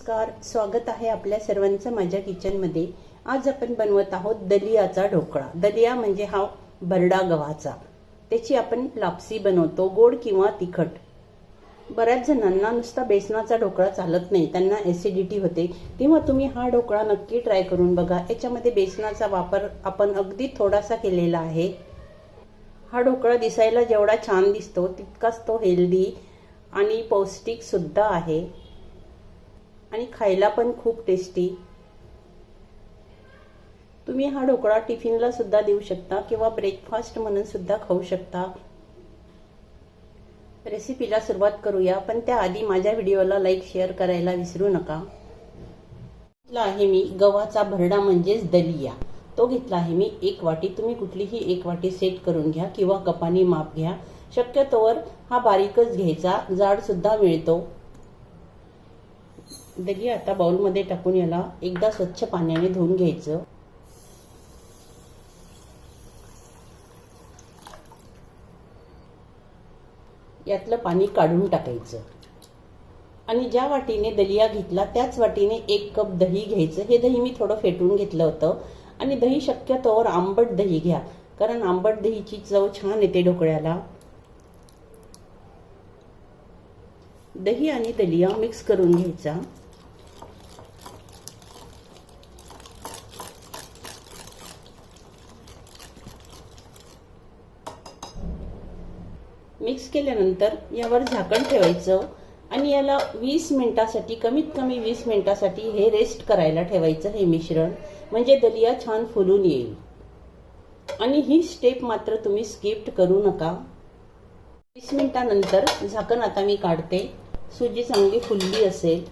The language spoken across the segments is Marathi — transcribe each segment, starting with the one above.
नमस्कार, स्वागत आहे आपल्या सर्वांचं माझ्या किचनमध्ये। आज आपण बनवत आहोत दलियाचा ढोकळा। दलिया म्हणजे हा भरडा गव्हाचा, त्याची आपण लापसी बनवतो, गोड किंवा तिखट। बऱ्याच जणांना नुसता बेसनाचा ढोकळा चालत नाही, त्यांना ऍसिडिटी होते, तेव्हा तुम्ही हा ढोकळा नक्की ट्राय करून बघा। याच्यामध्ये बेसनाचा वापर आपण अगदी थोडासा केलेला आहे। हा ढोकळा दिसायला जेवढा छान दिसतो तितकाच तो हेल्दी आणि पौष्टिक सुद्धा आहे आणि खायला पण खूप टेस्टी। तुम्ही हा ढोकळा टिफिनला सुद्धा देऊ शकता किंवा ब्रेकफास्ट म्हणून सुद्धा खाऊ शकता। रेसिपीला सुरुवात करूया, पण त्याआधी माझ्या व्हिडिओला लाईक शेअर करायला विसरू नका। घेतला आहे मी गव्हाचा भरडा म्हणजेच दलिया। तो घेतला आहे मी 1 वाटी। तुम्ही कुठलीही 1 वाटी सेट करून घ्या किंवा कपानी माप घ्या। शक्यतोवर हा बारीकच घ्यायचा, जाड सुद्धा मिळतो। दलिया आता बाउल मध्ये टाकून याला एकदा स्वच्छ पाण्याने धुवून घ्यायचं। यातलं पाणी काढून टाकायचं आणि ज्या वाटीने दलिया घेतला त्याच वाटीने 1 कप दही घ्यायचं। हे दही मी थोडं फेटून घेतलं होतं आणि दही शक्यतोवर आंबट दही घ्या, कारण आंबट दहीची चव छान येते ढोकळ्याला। दही आणि दलिया मिक्स करून घ्यायचा। मिक्स केल्यानंतर यावर झाकण ठेवायचं आणि याला 20 मिनिटांसाठी, कमीत कमी 20 मिनिटांसाठी हे रेस्ट करायला ठेवायचं। हे मिश्रण म्हणजे दलिया छान फुलून येईल आणि ही स्टेप मात्र तुम्ही स्किप करू नका। 20 मिनिटांनंतर झाकण आता मी काढते। सुजी चांगली फुलली असेल।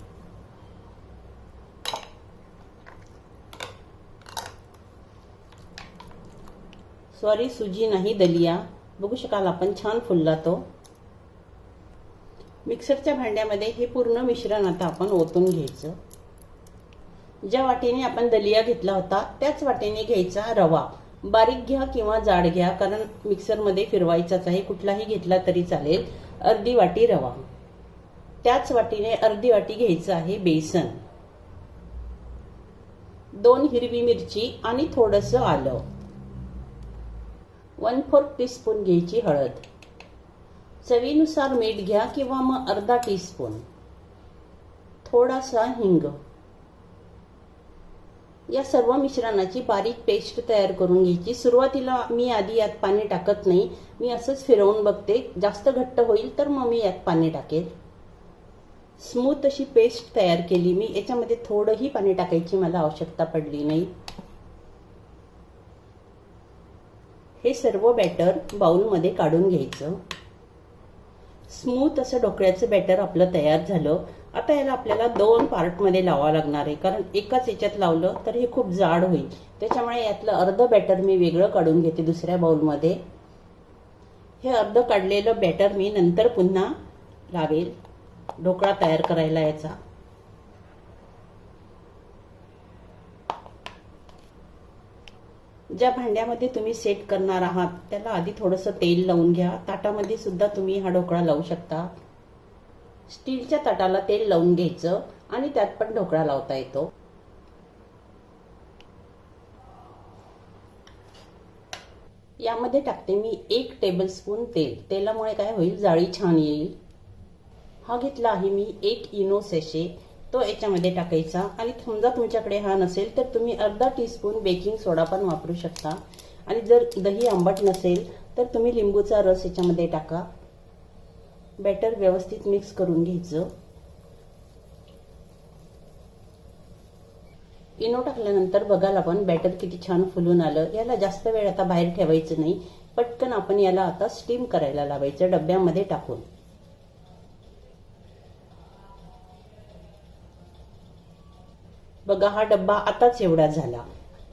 सॉरी, सुजी नाही, दलिया। बघू शकाल आपण छान फुलला तो। मिक्सरच्या भांड्यामध्ये हे पूर्ण मिश्रण आता आपण ओतून घ्यायचं। ज्या वाटीने आपण दलिया घेतला होता त्याच वाटीने घ्यायचा रवा। बारीक घ्या किंवा जाड घ्या, कारण मिक्सरमध्ये फिरवायचाच आहे, कुठलाही घेतला तरी चालेल। अर्धी वाटी रवा, त्याच वाटीने अर्धी वाटी घ्यायचं आहे बेसन, 2 हिरवी मिरची आणि थोडंसं आलं, 1/4 टीस्पून घ्यायची हळद, चवीनुसार मीठ घ्या किंवा मग अर्धा टीस्पून, थोडासा हिंग। या सर्व मिश्रणाची बारीक पेस्ट तयार करून घ्यायची। सुरुवातीला मी आधी यात पाणी टाकत नाही, मी असंच फिरवून बघते, जास्त घट्ट होईल तर मग मी यात पाणी टाकेल। स्मूथ अशी पेस्ट तयार केली मी। याच्यामध्ये थोडंही पाणी टाकायची मला आवश्यकता पडली नाही। हे सर्व बॅटर बाउलमध्ये काढून घ्यायचं। स्मूथ असं ढोकळ्याचं बॅटर आपलं तयार झालं। आता याला आपल्याला 2 पार्टमध्ये लावावं लागणार आहे, कारण एकाच याच्यात लावलं तर हे खूप जाड होईल। त्याच्यामुळे यातलं अर्ध बॅटर मी वेगळं काढून घेते दुसऱ्या बाउलमध्ये। हे अर्ध काढलेलं बॅटर मी नंतर पुन्हा लावेल ढोकळा तयार करायला याचा। ज्या भांड्यामध्ये तुम्ही सेट करणार आहात त्याला आधी थोडंसं तेल लावून घ्या। ताटामध्ये सुद्धा तुम्ही हा ढोकळा लावू शकता। स्टीलच्या ताटाला तेल लावून घ्यायचं आणि त्यात पण ढोकळा लावता येतो। यामध्ये टाकते मी 1 टेबलस्पून तेल। तेलामुळे काय होईल, जाळी छान येईल। हा घेतला आहे मी 1 इनो सॅशे, तो याच्यामध्ये टाकायचा आणि समजा तुमच्याकडे हा नसेल तर तुम्ही अर्धा टीस्पून बेकिंग सोडा पण वापरू शकता। आणि जर दही आंबट नसेल तर तुम्ही लिंबूचा रस याच्यामध्ये टाका। बॅटर व्यवस्थित मिक्स करून घ्यायचं। इनो टाकल्यानंतर बघाल आपण बॅटर किती छान फुलून आलं। याला जास्त वेळ आता बाहेर ठेवायचं नाही, पटकन आपण याला आता स्टीम करायला लावायचं डब्यामध्ये टाकून। बघा, हा डब्बा आताच एवढा झाला।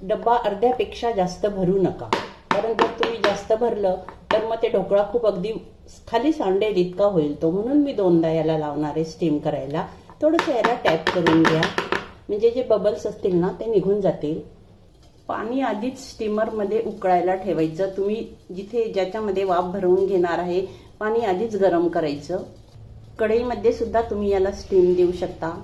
डब्बा अर्ध्यापेक्षा जास्त भरू नका, कारण जर तुम्ही जास्त भरलं तर मग ते ढोकळा खूप अगदी खाली सांडेल इतका होईल तो। म्हणून मी 2दा याला लावणार आहे स्टीम करायला। थोडंसं याला टॅप करून घ्या, म्हणजे जे बबल्स असतील ना ते निघून जातील। पाणी आधीच स्टीमरमध्ये उकळायला ठेवायचं। तुम्ही जिथे ज्याच्यामध्ये वाफ भरवून घेणार आहे पाणी आधीच गरम करायचं। कढईमध्ये सुद्धा तुम्ही याला स्टीम देऊ शकता।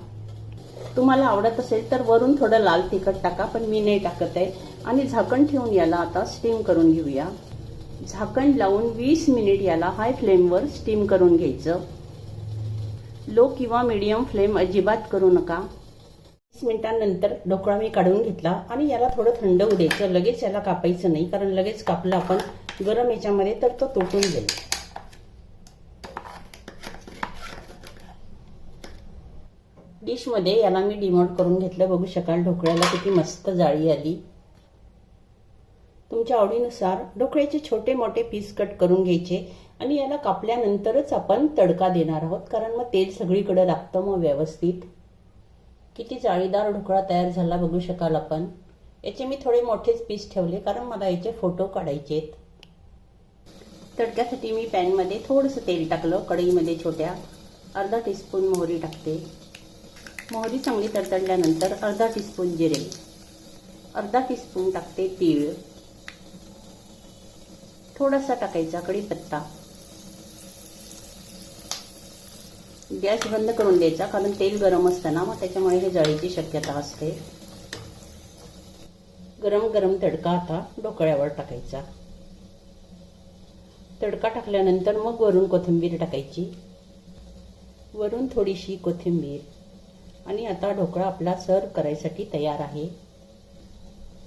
तुम्हाला आवडत असेल तर वरून थोडं लाल तिखट टाका, पण मी नाही टाकत आहे. आणि झाकण ठेवून याला आता स्टीम करून घेऊया. झाकण लावून 20 मिनिट याला हाय फ्लेमवर स्टीम करून घ्यायचं. लो किंवा मीडियम फ्लेम अजिबात करू नका. 20 मिनिटांनंतर ढोकळा मी काढून घेतला आणि याला थोडं थंड होऊ द्यायचं. लगेच याला कापायचं नाही, कारण लगेच कापलं आपण गरम याच्यामध्ये तर तो तुटून जाईल. डिशमध्ये याला मी डिमोल्ड करून घेतलं. बघू शकाल ढोकळ्याला किती मस्त जाळी आली. तुमच्या आवडीनुसार ढोकळ्याचे छोटे मोठे पीस कट करून घ्यायचे आणि याला कापल्यानंतरच आपण तडका देणार आहोत, कारण मग तेल सगळीकडे लागतं मग व्यवस्थित. किती जाळीदार ढोकळा तयार झाला बघू शकाल आपण. याचे मी थोडे मोठेच पीस ठेवले, कारण मला याचे फोटो काढायचे आहेत. तडक्यासाठी मी पॅनमध्ये थोडंसं तेल टाकलं. कढईमध्ये छोट्या अर्धा टीस्पून मोहरी टाकते. मोहरी चांगली तडतडल्यानंतर अर्धा टीस्पून जिरे, अर्धा टीस्पून टाकते तीळ, थोडासा टाकायचा कढीपत्ता. गॅस बंद करून द्यायचा, कारण तेल गरम असतं ना, मग त्याच्यामुळे हे जळायची शक्यता असते. गरम गरम तडका आता ढोकळ्यावर टाकायचा. तडका टाकल्यानंतर मग वरून कोथिंबीर टाकायची, वरून थोडीशी कोथिंबीर. आणि आता ढोकळा आपला सर्व करायसाठी तयार आहे.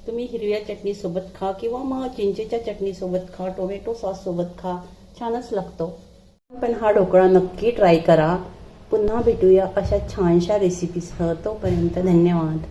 तुम्ही हिरव्या चटणीसोबत खा किंवा मग चिंचेच्या चटणीसोबत खा, टोमॅटो सॉस सोबत खा, छानच लागतो. पण हा ढोकळा नक्की ट्राय करा. पुन्हा भेटूया अशा छानशा रेसिपीसह. तोपर्यंत धन्यवाद.